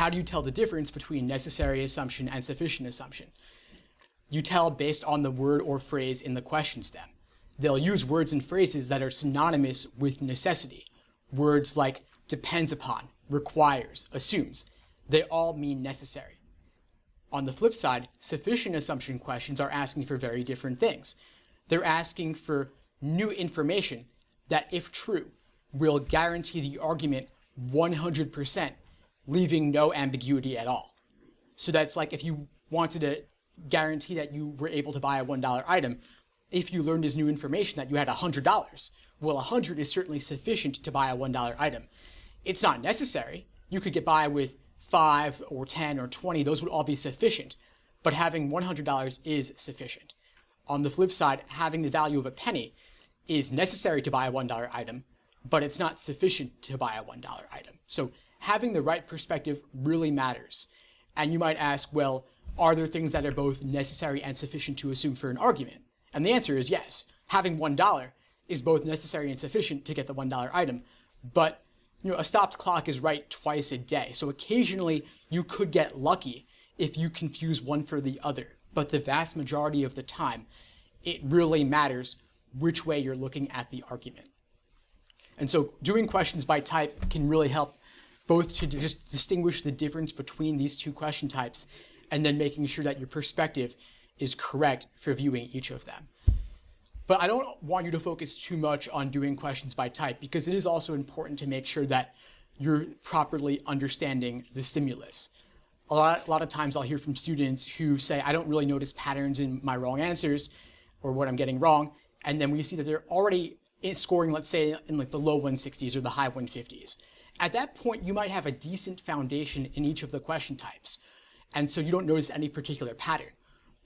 how do you tell the difference between necessary assumption and sufficient assumption? You tell based on the word or phrase in the question stem. They'll use words and phrases that are synonymous with necessity. Words like depends upon, requires, assumes. They all mean necessary. On the flip side, sufficient assumption questions are asking for very different things. They're asking for new information that, if true, will guarantee the argument 100%, leaving no ambiguity at all. So that's like if you wanted to guarantee that you were able to buy a $1 item, if you learned as new information that you had $100, well, 100 is certainly sufficient to buy a $1 item. It's not necessary. You could get by with 5 or 10 or 20. Those would all be sufficient. But having $100 is sufficient. On the flip side, having the value of a penny is necessary to buy a $1 item, but it's not sufficient to buy a $1 item. So having the right perspective really matters. And you might ask, well, are there things that are both necessary and sufficient to assume for an argument? And the answer is yes. Having $1 is both necessary and sufficient to get the $1 item, but a stopped clock is right twice a day. So occasionally you could get lucky if you confuse one for the other. But the vast majority of the time, it really matters which way you're looking at the argument. And so doing questions by type can really help both to just distinguish the difference between these two question types and then making sure that your perspective is correct for viewing each of them. But I don't want you to focus too much on doing questions by type because it is also important to make sure that you're properly understanding the stimulus. A lot of times I'll hear from students who say, I don't really notice patterns in my wrong answers or what I'm getting wrong. And then we see that they're already scoring, let's say, in like the low 160s or the high 150s. At that point, you might have a decent foundation in each of the question types. And so you don't notice any particular pattern.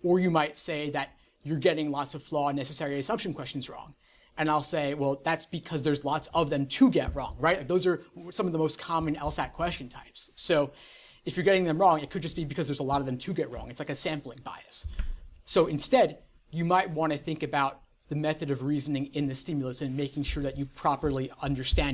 Or you might say that you're getting lots of flawed necessary assumption questions wrong. And I'll say, well, that's because there's lots of them to get wrong, right? Like those are some of the most common LSAT question types. So if you're getting them wrong, it could just be because there's a lot of them to get wrong. It's like a sampling bias. So instead, you might want to think about the method of reasoning in the stimulus and making sure that you properly understand